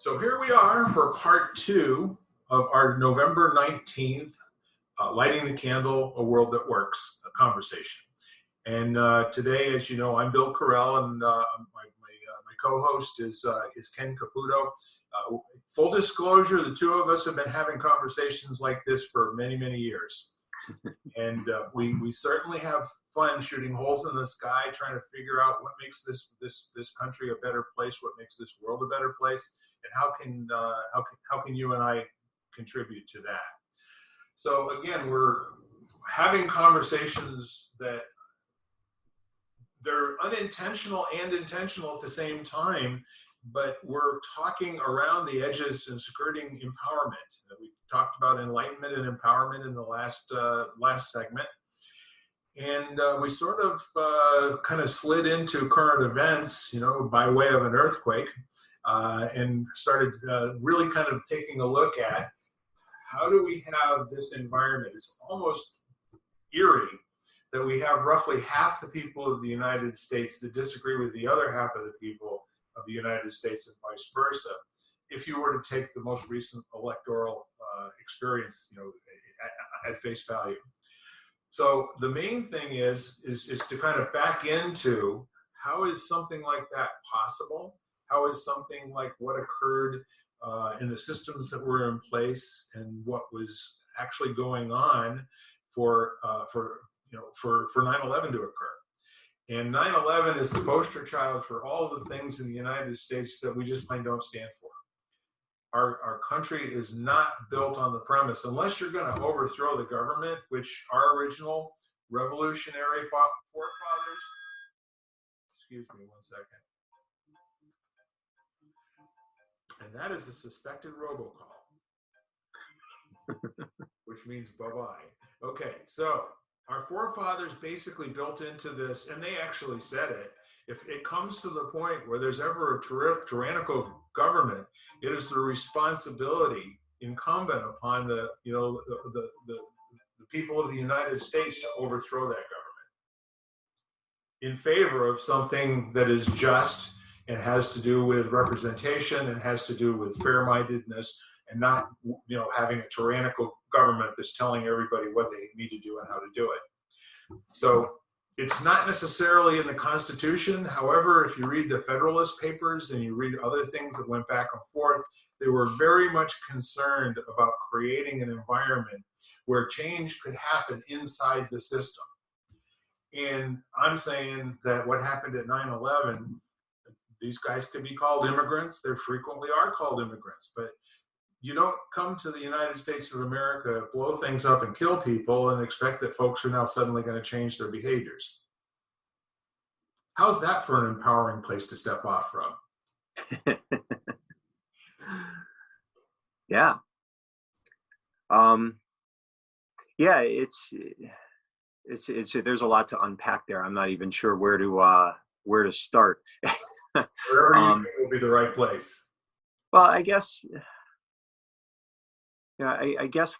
So here we are for part two of our November 19th Lighting the Candle, A World That Works conversation. And today, as you know, I'm Bill Carell, and my co-host is Ken Caputo. Full disclosure, the two of us have been having conversations like this for many, many years. And we certainly have fun shooting holes in the sky, trying to figure out what makes this country a better place, what makes this world a better place, and how can you and I contribute to that. So again, we're having conversations that they're unintentional and intentional at the same time, but we're talking around the edges and skirting empowerment. We talked about enlightenment and empowerment in the last segment. And we sort of kind of slid into current events, by way of an earthquake, and started really kind of taking a look at how do we have this environment. It's almost eerie that we have roughly half the people of the United States that disagree with the other half of the people of the United States and vice versa. If you were to take the most recent electoral experience, at face value. So the main thing is to kind of back into how is something like that possible? How is something like what occurred in the systems that were in place and what was actually going on for 9/11 to occur? And 9/11 is the poster child for all the things in the United States that we just plain don't stand for. Our country is not built on the premise, unless you're going to overthrow the government, which our original revolutionary forefathers, excuse me one second, and that is a suspected robocall, which means bye-bye. Okay, so our forefathers basically built into this, and they actually said it. If it comes to the point where there's ever a tyrannical government, it is the responsibility incumbent upon the people of the United States to overthrow that government in favor of something that is just and has to do with representation and has to do with fair-mindedness, and not having a tyrannical government that's telling everybody what they need to do and how to do it. So it's not necessarily in the Constitution. However, if you read the Federalist Papers and you read other things that went back and forth, they were very much concerned about creating an environment where change could happen inside the system. And I'm saying that what happened at 9/11, these guys could be called immigrants. They frequently are called immigrants, but you don't come to the United States of America, blow things up and kill people and expect that folks are now suddenly going to change their behaviors. How's that for an empowering place to step off from? Yeah. Yeah, it's there's a lot to unpack there. I'm not even sure where to start. Wherever you think will be the right place. Well, I guess, I guess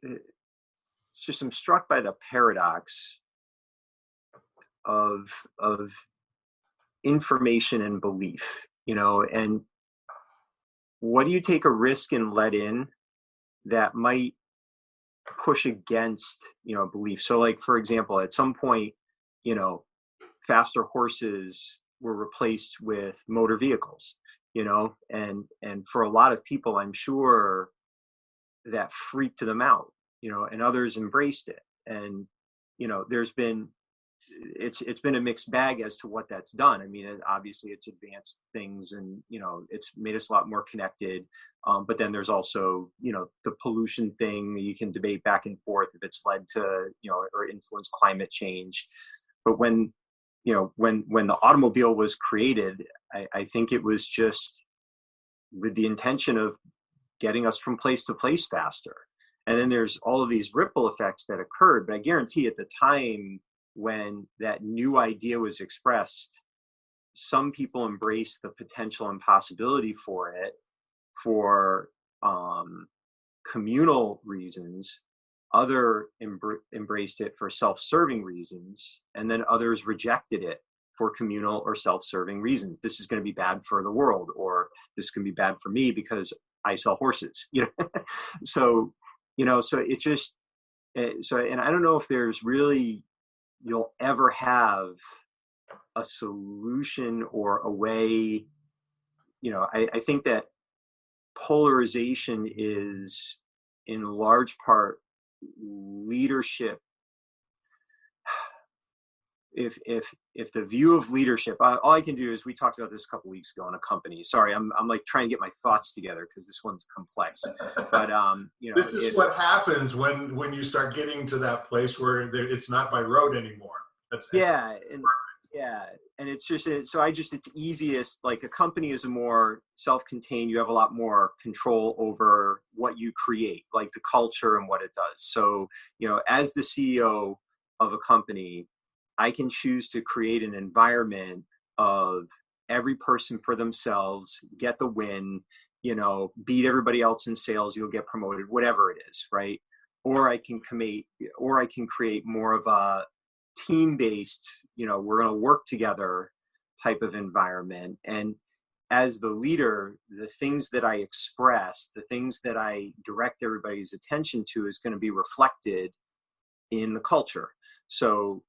it's just I'm struck by the paradox of information and belief, and what do you take a risk and let in that might push against, belief? So like, for example, at some point, faster horses were replaced with motor vehicles, and for a lot of people, I'm sure that freaked them out, and others embraced it. And, it's been a mixed bag as to what that's done. I mean, obviously it's advanced things and, it's made us a lot more connected. But then there's also, the pollution thing. You can debate back and forth if it's led to, or influenced climate change. But when the automobile was created, I think it was just with the intention of getting us from place to place faster. And then there's all of these ripple effects that occurred. But I guarantee at the time when that new idea was expressed, some people embraced the potential and possibility for it for communal reasons. Others embraced it for self-serving reasons, and then others rejected it for communal or self-serving reasons. This is going to be bad for the world, or this can be bad for me because I sell horses, So, so it just, and I don't know if there's really, you'll ever have a solution or a way, I think that polarization is in large part leadership. If the view of leadership, all I can do is, we talked about this a couple weeks ago in a company. Sorry, I'm like trying to get my thoughts together because this one's complex. But this is what happens when you start getting to that place where it's not by road anymore. And it's just, it's easiest, like a company is more self-contained. You have a lot more control over what you create, like the culture and what it does. So, as the CEO of a company, I can choose to create an environment of every person for themselves, get the win, beat everybody else in sales, you'll get promoted, whatever it is, right? Or I can create more of a team-based, we're going to work together type of environment. And as the leader, the things that I express, the things that I direct everybody's attention to is going to be reflected in the culture. So,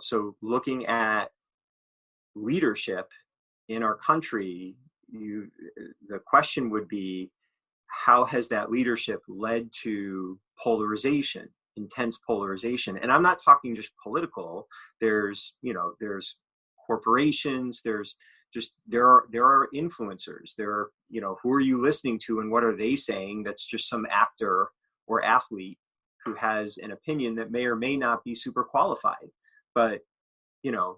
so looking at leadership in our country, the question would be, how has that leadership led to polarization, intense polarization? And I'm not talking just political. There's corporations, there are influencers, there are, who are you listening to and what are they saying? That's just some actor or athlete who has an opinion that may or may not be super qualified. But,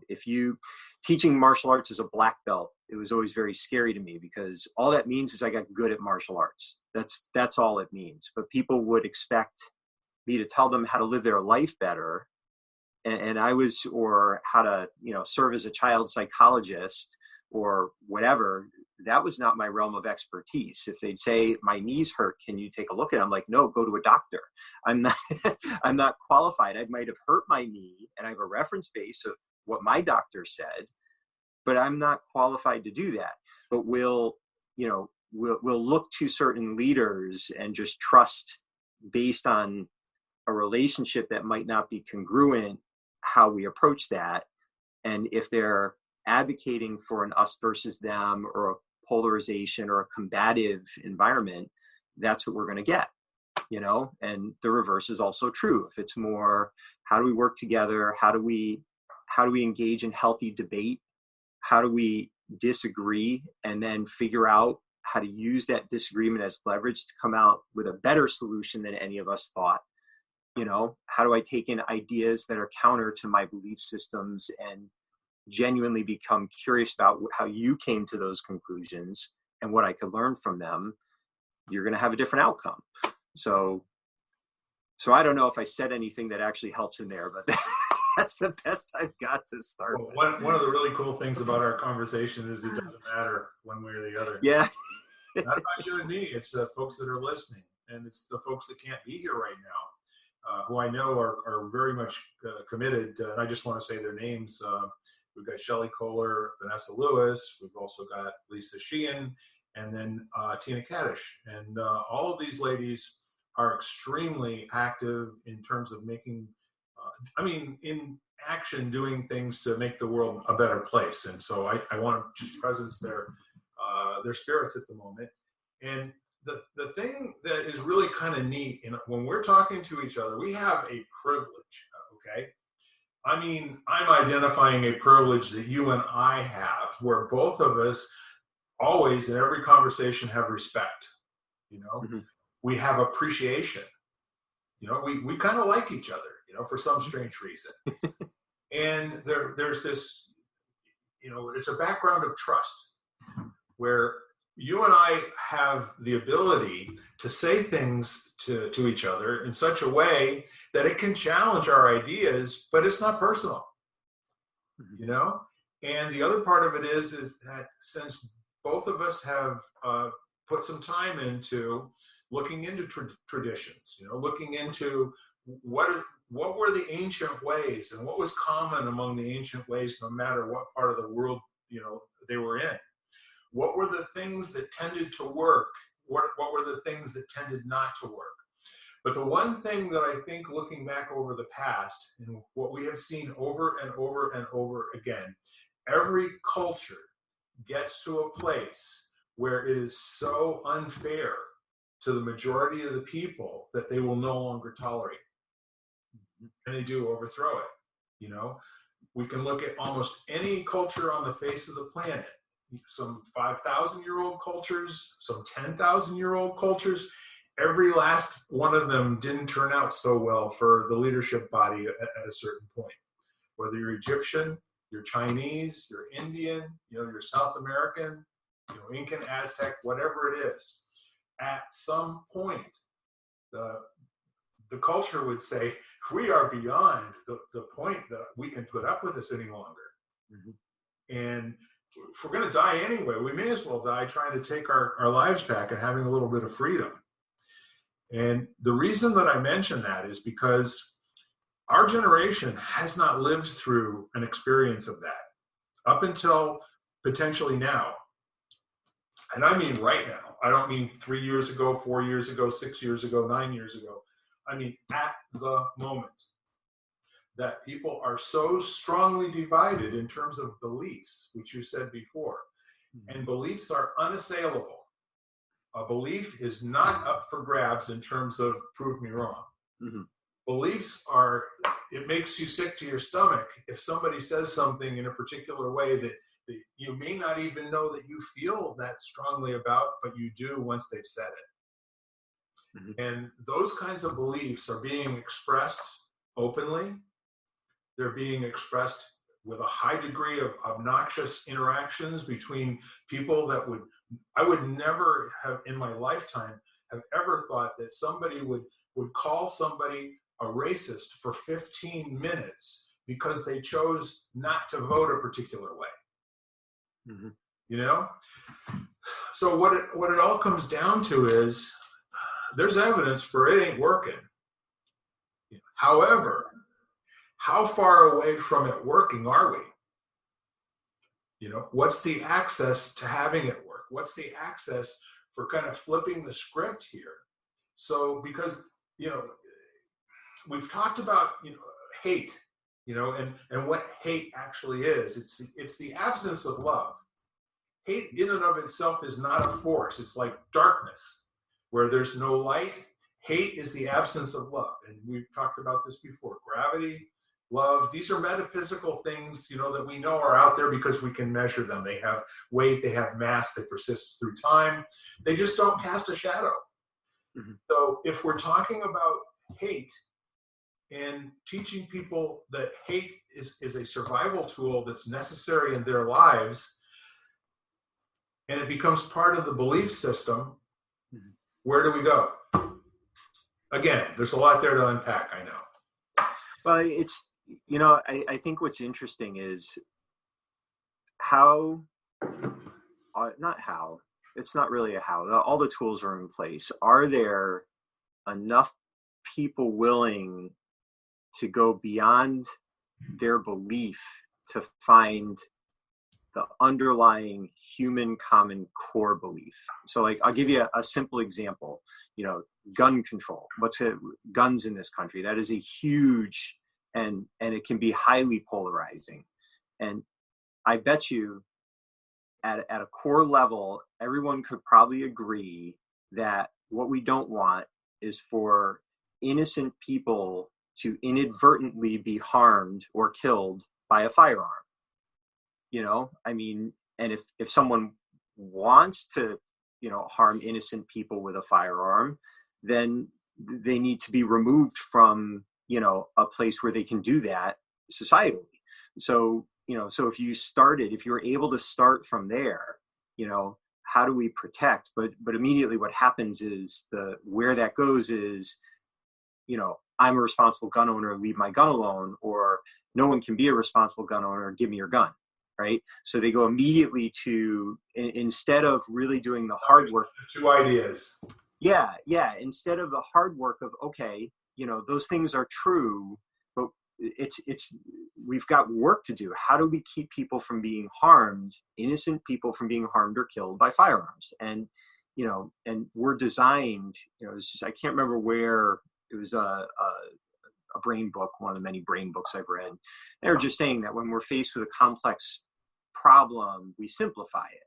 if you teaching martial arts as a black belt, it was always very scary to me, because all that means is I got good at martial arts. That's all it means. But people would expect me to tell them how to live their life better. Or how to, serve as a child psychologist or whatever. That was not my realm of expertise. If they'd say, my knees hurt, can you take a look at it? I'm like, no, go to a doctor. I'm not, I'm not qualified. I might've hurt my knee and I have a reference base of what my doctor said, but I'm not qualified to do that. But we'll look to certain leaders and just trust based on a relationship that might not be congruent how we approach that. And if they're advocating for an us versus them or a polarization or a combative environment, that's what we're going to get, and the reverse is also true. If it's more, how do we work together? How do we engage in healthy debate? How do we disagree and then figure out how to use that disagreement as leverage to come out with a better solution than any of us thought? How do I take in ideas that are counter to my belief systems and genuinely become curious about how you came to those conclusions and what I could learn from them? You're going to have a different outcome. So I don't know if I said anything that actually helps in there, but that's the best I've got to start. Well, one of the really cool things about our conversation is it doesn't matter one way or the other. Yeah. Not about you and me. It's the folks that are listening, and it's the folks that can't be here right now, who I know are very much committed. And I just want to say their names. We've got Shelley Kohler, Vanessa Lewis. We've also got Lisa Sheehan, and then Tina Kaddish. And all of these ladies are extremely active in terms of making, in action, doing things to make the world a better place. And so I want to just presence their spirits at the moment. And the thing that is really kind of neat, when we're talking to each other, we have a privilege, okay? I'm identifying a privilege that you and I have, where both of us always in every conversation have respect, mm-hmm. We have appreciation, we kind of like each other, for some strange reason. And there's this, it's a background of trust where you and I have the ability to say things to each other in such a way that it can challenge our ideas, but it's not personal, And the other part of it is that since both of us have put some time into looking into traditions, looking into what what were the ancient ways and what was common among the ancient ways, no matter what part of the world, they were in? What were the things that tended to work? What were the things that tended not to work? But the one thing that I think, looking back over the past, and what we have seen over and over and over again, every culture gets to a place where it is so unfair to the majority of the people that they will no longer tolerate. And they do overthrow it. We can look at almost any culture on the face of the planet, some 5,000-year-old cultures, some 10,000-year-old cultures. Every last one of them didn't turn out so well for the leadership body at a certain point. Whether you're Egyptian, you're Chinese, you're Indian, you're South American, Incan, Aztec, whatever it is. At some point, the culture would say, we are beyond the point that we can put up with this any longer. Mm-hmm. And if we're going to die anyway, we may as well die trying to take our lives back and having a little bit of freedom. And the reason that I mention that is because our generation has not lived through an experience of that up until potentially now. And I mean right now. I don't mean 3 years ago, 4 years ago, 6 years ago, 9 years ago. I mean at the moment that people are so strongly divided in terms of beliefs, which you said before. Mm-hmm. And beliefs are unassailable. A belief is not up for grabs in terms of prove me wrong. Mm-hmm. Beliefs are, it makes you sick to your stomach if somebody says something in a particular way that you may not even know that you feel that strongly about, but you do once they've said it. Mm-hmm. And those kinds of beliefs are being expressed openly. They're being expressed with a high degree of obnoxious interactions between people that I would never have in my lifetime have ever thought that somebody would call somebody a racist for 15 minutes because they chose not to vote a particular way. Mm-hmm. So what it all comes down to is there's evidence for it ain't working. However, how far away from it working are we? What's the access to having it work? What's the access for kind of flipping the script here? So because, we've talked about, hate, and what hate actually is. It's the absence of love. Hate in and of itself is not a force. It's like darkness where there's no light. Hate is the absence of love. And we've talked about this before. Gravity, love, these are metaphysical things, that we know are out there because we can measure them. They have weight, they have mass, they persist through time. They just don't cast a shadow. Mm-hmm. So if we're talking about hate and teaching people that hate is a survival tool that's necessary in their lives, and it becomes part of the belief system, mm-hmm. Where do we go? Again, there's a lot there to unpack, I know. Well, it's, I think what's interesting is it's not really a how, all the tools are in place. Are there enough people willing to go beyond their belief to find the underlying human common core belief? So I'll give you a simple example, gun control. Guns in this country? That is a huge, and it can be highly polarizing. And I bet you at a core level, everyone could probably agree that what we don't want is for innocent people to inadvertently be harmed or killed by a firearm. And if someone wants to, harm innocent people with a firearm, then they need to be removed from, a place where they can do that societally. So, so if you're able to start from there, how do we protect? But immediately what happens is where that goes is, I'm a responsible gun owner, leave my gun alone, or no one can be a responsible gun owner, give me your gun. Right? So they go immediately to, instead of really doing the hard work. Two ideas. Yeah. Instead of the hard work of, okay, those things are true, but we've got work to do. How do we keep people from being harmed, innocent people from being harmed or killed by firearms? And, and we're designed, I can't remember where it was, a brain book, one of the many brain books I've read. They were just saying that when we're faced with a complex problem, we simplify it.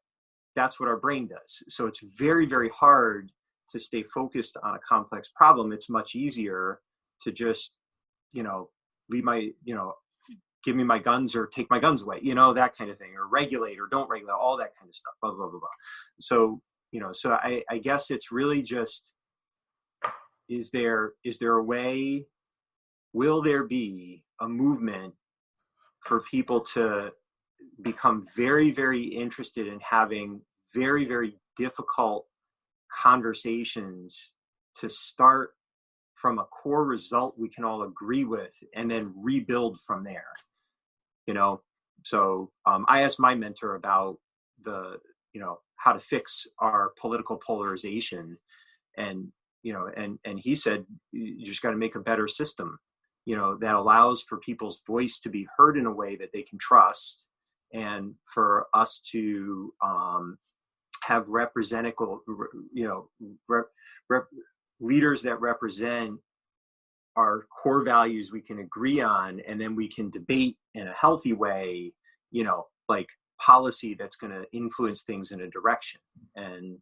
That's what our brain does. So it's very, very hard to stay focused on a complex problem. It's much easier to just, leave my, give me my guns or take my guns away, that kind of thing, or regulate or don't regulate, all that kind of stuff, blah, blah, blah, blah. So, so I guess it's really just, is there a way, will there be a movement for people to become very, very interested in having very, very difficult conversations to start from a core result we can all agree with and then rebuild from there? So I asked my mentor about how to fix our political polarization, and he said, you just got to make a better system, that allows for people's voice to be heard in a way that they can trust, and for us to have leaders that represent our core values we can agree on, and then we can debate in a healthy way, like policy that's going to influence things in a direction. And,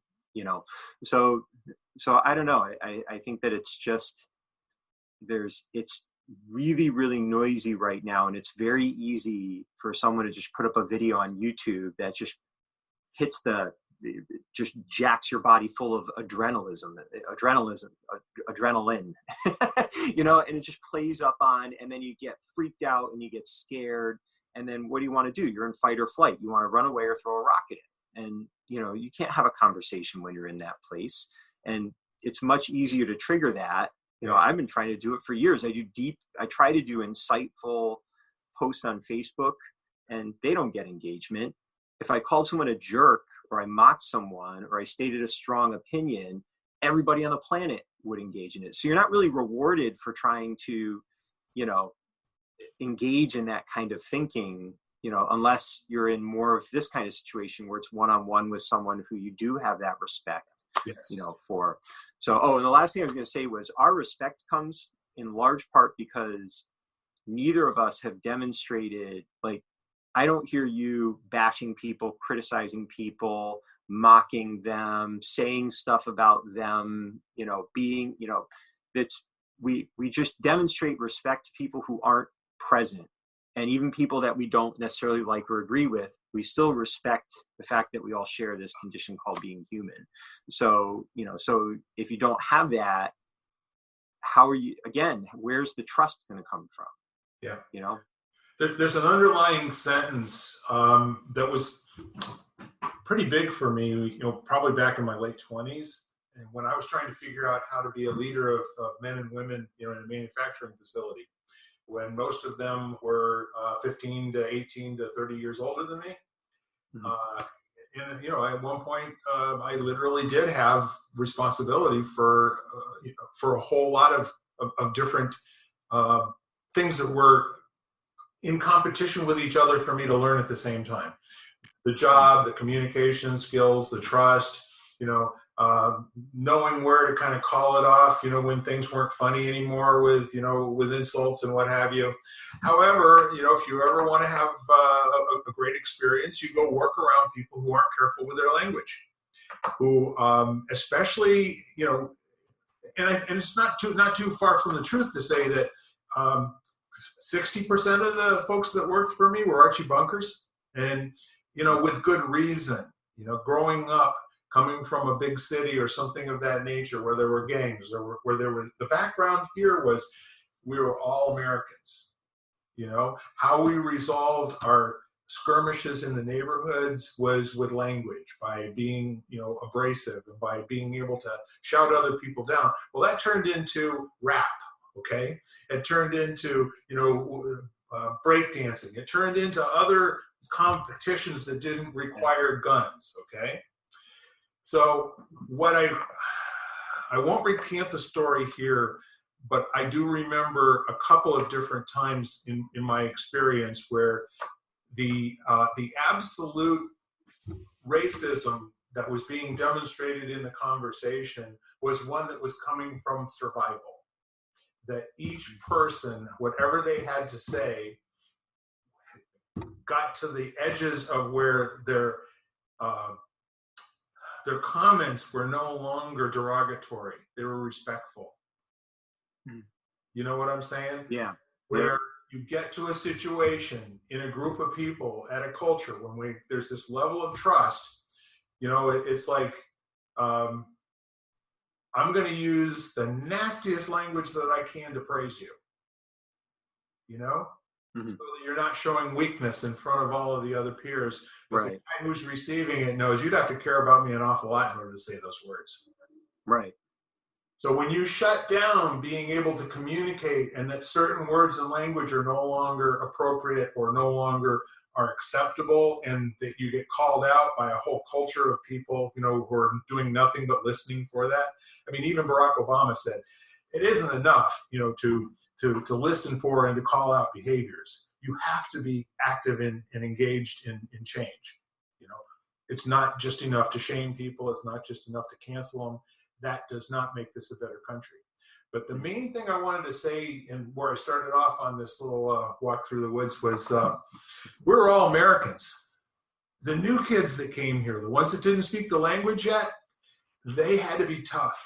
so I don't know. I think that it's just, it's really, really noisy right now. And it's very easy for someone to just put up a video on YouTube that just just jacks your body full of adrenaline, and it just plays up on, and then you get freaked out and you get scared. And then what do you want to do? You're in fight or flight. You want to run away or throw a rock at it. And, you can't have a conversation when you're in that place. And it's much easier to trigger that. I've been trying to do it for years. I try to do insightful posts on Facebook, and they don't get engagement. If I called someone a jerk, or I mocked someone, or I stated a strong opinion, everybody on the planet would engage in it. So you're not really rewarded for trying to, engage in that kind of thinking, unless you're in more of this kind of situation where it's one-on-one with someone who you do have that respect, yes. For. So, and the last thing I was going to say was, our respect comes in large part because neither of us have demonstrated, I don't hear you bashing people, criticizing people, mocking them, saying stuff about them, being, we just demonstrate respect to people who aren't present. And even people that we don't necessarily like or agree with, we still respect the fact that we all share this condition called being human. So, so if you don't have that, where's the trust going to come from? Yeah. There's an underlying sentence that was pretty big for me, probably back in my late 20s. And when I was trying to figure out how to be a leader of men and women, in a manufacturing facility, when most of them were 15 to 18 to 30 years older than me. And, at one point, I literally did have responsibility for a whole lot of different things that were in competition with each other for me to learn at the same time. The job, the communication skills, the trust, knowing where to kind of call it off, when things weren't funny anymore with insults and what have you. However, if you ever want to have a great experience, you go work around people who aren't careful with their language, who especially, and it's not too far from the truth to say that 60% of the folks that worked for me were Archie Bunkers, and with good reason. Growing up, coming from a big city or something of that nature, where there were gangs, or where there was, the background here was, we were all Americans. How we resolved our skirmishes in the neighborhoods was with language, by being, abrasive, and by being able to shout other people down. Well, that turned into rap. Okay, it turned into breakdancing. It turned into other competitions that didn't require guns. Okay, so what I won't recant the story here, but I do remember a couple of different times in my experience where the absolute racism that was being demonstrated in the conversation was one that was coming from survival. That each person, whatever they had to say, got to the edges of where their comments were no longer derogatory. They were respectful. You know what I'm saying? Yeah. Where you get to a situation in a group of people at a culture when there's this level of trust, you know, it's like, I'm going to use the nastiest language that I can to praise you, you know, so that you're not showing weakness in front of all of the other peers. But the guy who's receiving it knows you'd have to care about me an awful lot in order to say those words. Right. So when you shut down being able to communicate and that certain words and language are no longer appropriate or no longer are acceptable, and that you get called out by a whole culture of people, you know, who are doing nothing but listening for that. I mean, even Barack Obama said, it isn't enough, you know, to listen for and to call out behaviors. You have to be active and engaged in change. You know, it's not just enough to shame people. It's not just enough to cancel them. That does not make this a better country. But the main thing I wanted to say, and where I started off on this little walk through the woods, was we're all Americans. The new kids that came here, the ones that didn't speak the language yet, they had to be tough.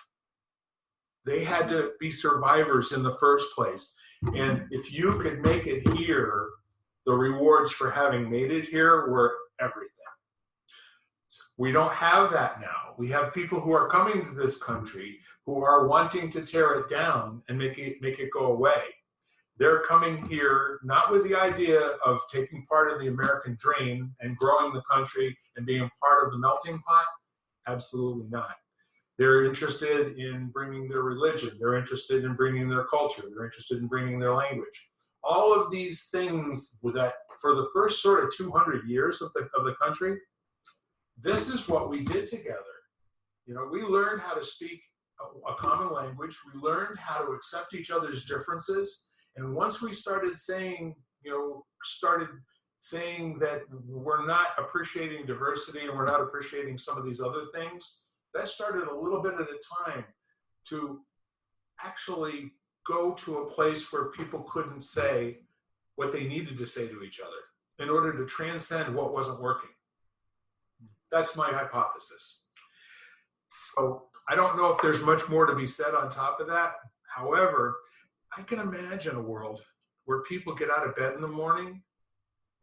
They had to be survivors in the first place. And if you could make it here, the rewards for having made it here were everything. We don't have that now. We have people who are coming to this country who are wanting to tear it down and make it go away. They're coming here not with the idea of taking part in the American dream and growing the country and being part of the melting pot. Absolutely not. They're interested in bringing their religion. They're interested in bringing their culture. They're interested in bringing their language. All of these things that for the first sort of 200 years of the country, this is what we did together. You know, we learned how to speak a common language. We learned how to accept each other's differences. And once we started saying, that we're not appreciating diversity and we're not appreciating some of these other things, that started a little bit at a time to actually go to a place where people couldn't say what they needed to say to each other in order to transcend what wasn't working. That's my hypothesis. So I don't know if there's much more to be said on top of that. However, I can imagine a world where people get out of bed in the morning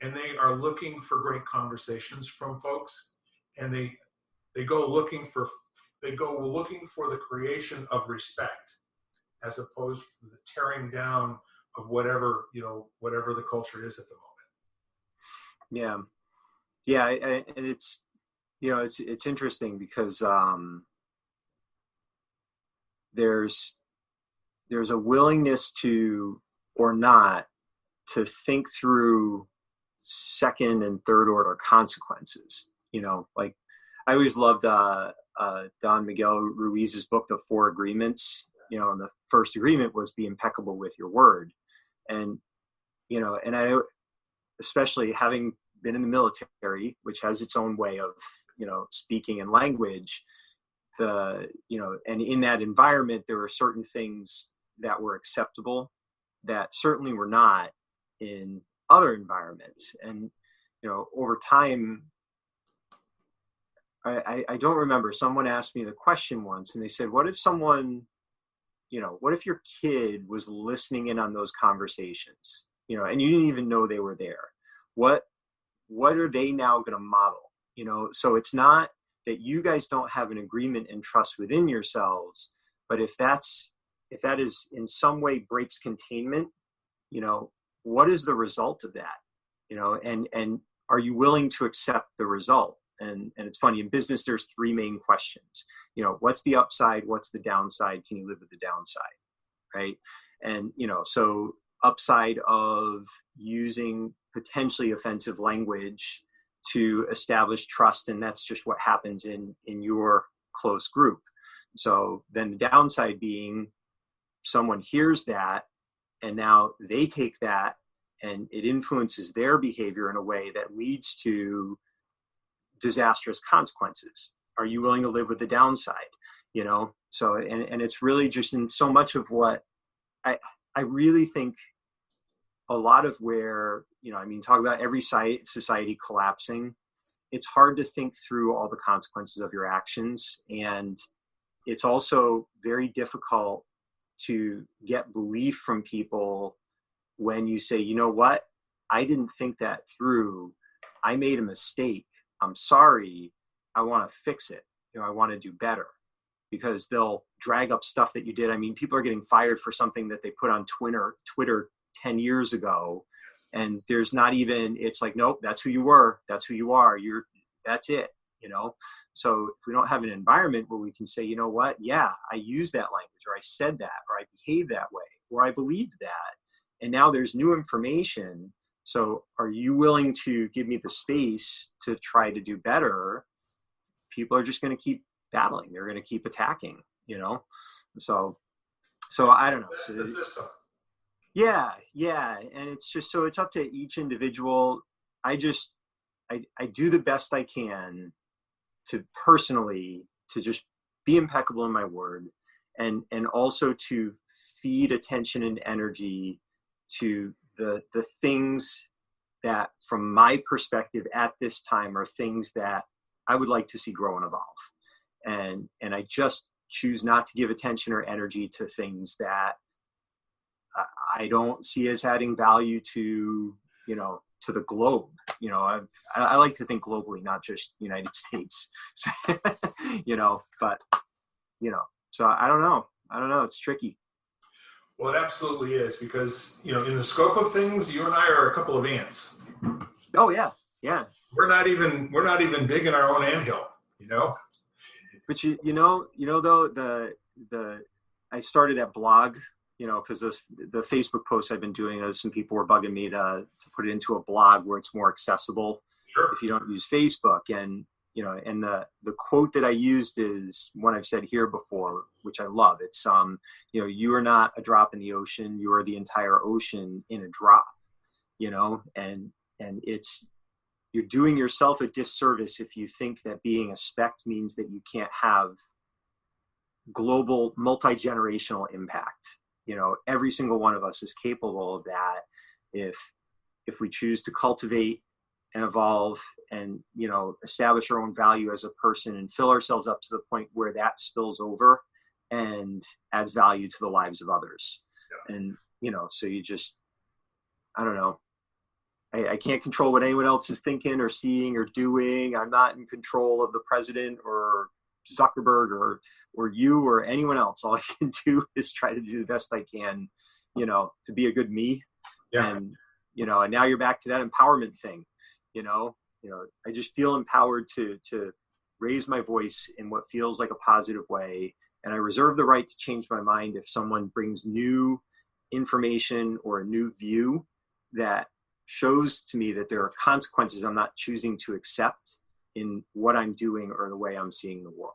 and they are looking for great conversations from folks, and they go looking for the creation of respect as opposed to the tearing down of whatever the culture is at the moment. Yeah, and it's, you know, it's interesting because there's a willingness to, or not, to think through second and third order consequences. You know, like I always loved Don Miguel Ruiz's book, The Four Agreements. You know, and the first agreement was be impeccable with your word. And, you know, and I, especially having been in the military, which has its own way of, you know, speaking and language, and in that environment, there were certain things that were acceptable that certainly were not in other environments. And, you know, over time, I don't remember, someone asked me the question once, and they said, what if your kid was listening in on those conversations, you know, and you didn't even know they were there? What are they now going to model? You know, so it's not that you guys don't have an agreement and trust within yourselves, but if that is in some way breaks containment, you know, what is the result of that? You know, and are you willing to accept the result? And it's funny, in business, there's three main questions. You know, what's the upside? What's the downside? Can you live with the downside? Right. And, you know, so upside of using potentially offensive language to establish trust. And that's just what happens in your close group. So then the downside being someone hears that and now they take that and it influences their behavior in a way that leads to disastrous consequences. Are you willing to live with the downside? You know, so, and it's really just in so much of what I really think a lot of where, you know, I mean, talk about every society collapsing. It's hard to think through all the consequences of your actions. And it's also very difficult to get belief from people when you say, you know what, I didn't think that through. I made a mistake. I'm sorry. I want to fix it. You know, I want to do better, because they'll drag up stuff that you did. I mean, people are getting fired for something that they put on Twitter 10 years ago. And there's not even, it's like, nope, that's who you were. That's who you are. That's it, you know? So if we don't have an environment where we can say, you know what, yeah, I used that language, or I said that, or I behaved that way, or I believed that. And now there's new information. So are you willing to give me the space to try to do better? People are just going to keep battling. They're going to keep attacking, you know? So I don't know. That's the system. Yeah. And it's just, so it's up to each individual. I do the best I can to personally, to just be impeccable in my word, and also to feed attention and energy to the things that from my perspective at this time are things that I would like to see grow and evolve. And I just choose not to give attention or energy to things that I don't see as adding value to, you know, to the globe. You know, I like to think globally, not just United States, you know, but, you know, so I don't know. It's tricky. Well, it absolutely is, because, you know, in the scope of things, you and I are a couple of ants. Oh yeah. Yeah. We're not even big in our own anthill, you know? But you know, though, I started that blog, you know, because the Facebook posts I've been doing, some people were bugging me to put it into a blog where it's more accessible. Sure. If you don't use Facebook. And, you know, and the quote that I used is one I've said here before, which I love. It's, you know, you are not a drop in the ocean. You are the entire ocean in a drop, you know, and it's, you're doing yourself a disservice if you think that being a speck means that you can't have global, multi-generational impact. You know, every single one of us is capable of that if we choose to cultivate and evolve and, you know, establish our own value as a person and fill ourselves up to the point where that spills over and adds value to the lives of others. Yeah. And, you know, so you just, I don't know. I can't control what anyone else is thinking or seeing or doing. I'm not in control of the president or Zuckerberg or you or anyone else. All I can do is try to do the best I can, you know, to be a good me. Yeah. And, you know, and now you're back to that empowerment thing, you know, I just feel empowered to raise my voice in what feels like a positive way. And I reserve the right to change my mind if someone brings new information or a new view that shows to me that there are consequences I'm not choosing to accept in what I'm doing or the way I'm seeing the world,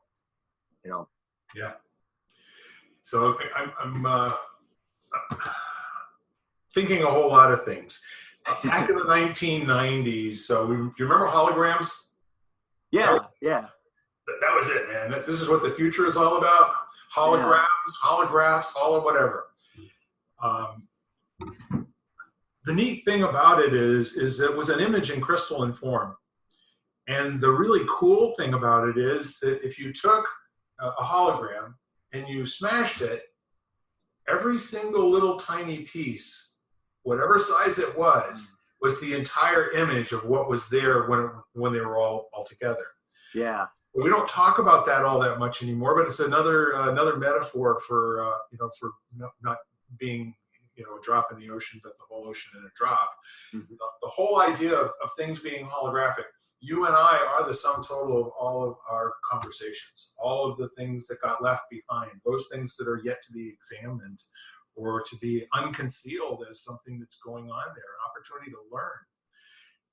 you know? Yeah. So I'm thinking a whole lot of things. Back in the 1990s, so do you remember holograms? Yeah. That was it, man. This is what the future is all about. Holograms, holographs, all of whatever. The neat thing about it is it was an image in crystalline form. And the really cool thing about it is that if you took a hologram and you smashed it, every single little tiny piece, whatever size it was the entire image of what was there when they were all together. Yeah. We don't talk about that all that much anymore, but it's another metaphor for for not being, you know, a drop in the ocean, but the whole ocean in a drop. Mm-hmm. The whole idea of things being holographic. You and I are the sum total of all of our conversations, all of the things that got left behind, those things that are yet to be examined or to be unconcealed as something that's going on there, an opportunity to learn.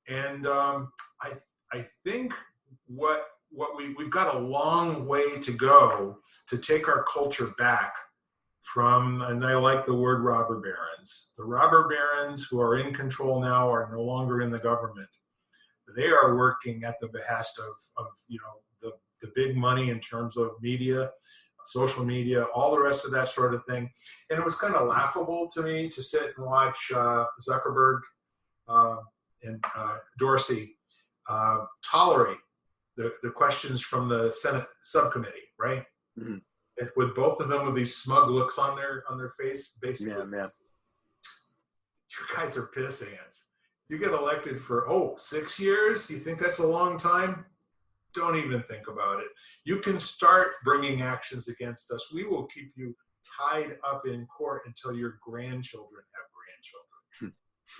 And I think what we've got a long way to go to take our culture back from, and I like the word robber barons. The robber barons who are in control now are no longer in the government. They are working at the behest of the big money in terms of media, social media, all the rest of that sort of thing. And it was kind of laughable to me to sit and watch Zuckerberg and Dorsey tolerate the questions from the Senate subcommittee, right? Mm-hmm. With both of them with these smug looks on their face, basically. Yeah, man. You guys are piss ants. You get elected for 6 years? You think that's a long time? Don't even think about it. You can start bringing actions against us. We will keep you tied up in court until your grandchildren have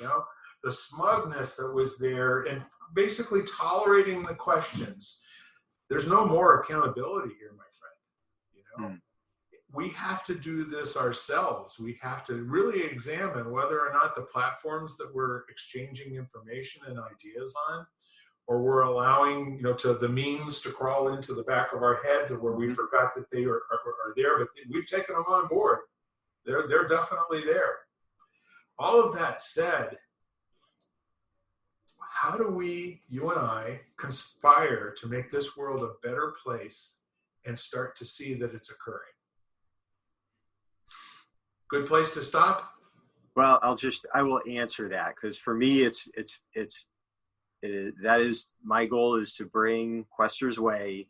grandchildren. The smugness that was there and basically tolerating the questions. There's no more accountability here, my friend. We have to do this ourselves. We have to really examine whether or not the platforms that we're exchanging information and ideas on, or we're allowing, to the memes to crawl into the back of our head to where we forgot that they are there, but we've taken them on board. They're definitely there. All of that said, how do we, you and I, conspire to make this world a better place and start to see that it's occurring? Good place to stop? Well, I will answer that, because for me, that is my goal, is to bring Quester's Way,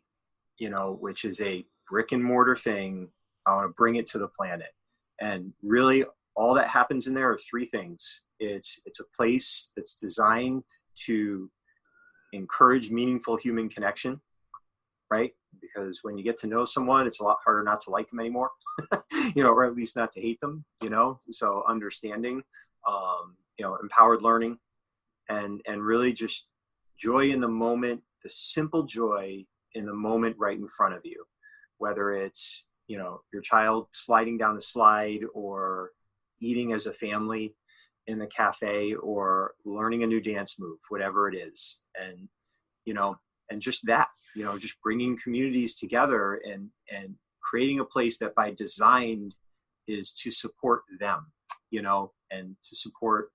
which is a brick and mortar thing. I want to bring it to the planet. And really all that happens in there are three things. It's a place that's designed to encourage meaningful human connection, right? Because when you get to know someone, it's a lot harder not to like them anymore, or at least not to hate them, so understanding, empowered learning, and really just joy in the moment, the simple joy in the moment right in front of you, whether it's, your child sliding down the slide, or eating as a family in the cafe, or learning a new dance move, whatever it is. And, and just that, just bringing communities together and creating a place that by design is to support them, and to support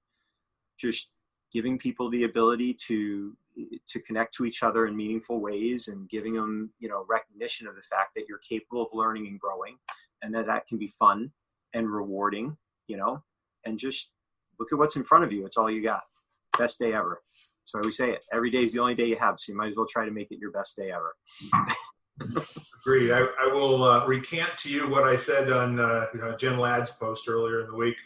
just giving people the ability to connect to each other in meaningful ways, and giving them, recognition of the fact that you're capable of learning and growing, and that can be fun and rewarding, and just look at what's in front of you. It's all you got. Best day ever. That's why we say it. Every day is the only day you have, so you might as well try to make it your best day ever. Agreed. I will recant to you what I said on Jen Ladd's post earlier in the week.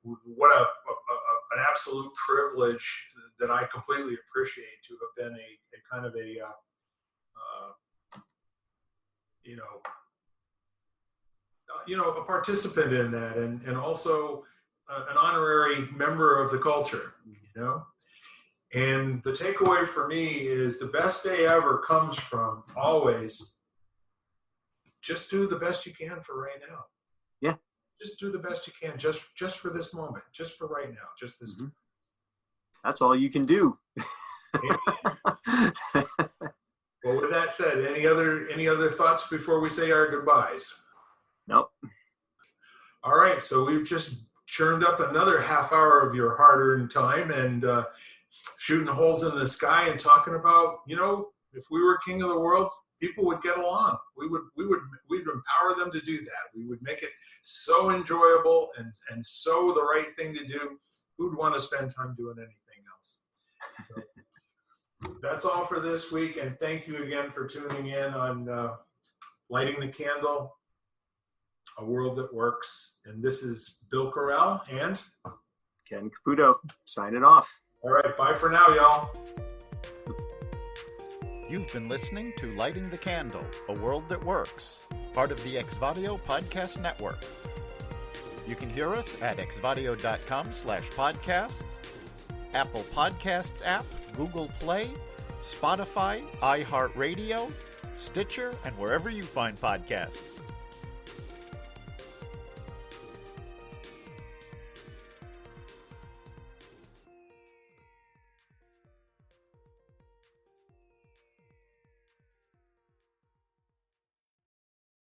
What an absolute privilege that I completely appreciate to have been a kind of a participant in that, and also an honorary member of the culture, And the takeaway for me is the best day ever comes from always just do the best you can for right now. Yeah. Just do the best you can, just for this moment, just for right now, just this. Mm-hmm. That's all you can do. Well, with that said, any other thoughts before we say our goodbyes? Nope. All right, so we've just churned up another half hour of your hard-earned time, and shooting holes in the sky and talking about, if we were king of the world, people would get along. We'd empower them to do that. We would make it so enjoyable and so the right thing to do. Who'd want to spend time doing anything else? So, that's all for this week, and thank you again for tuning in on Lighting the Candle, A World That Works. And this is Bill Corral and Ken Caputo signing off. All right, bye for now, y'all. You've been listening to Lighting the Candle, A World That Works, part of the Exvadio Podcast Network. You can hear us at exvadio.com/podcasts, Apple Podcasts app, Google Play, Spotify, iHeartRadio, Stitcher, and wherever you find podcasts.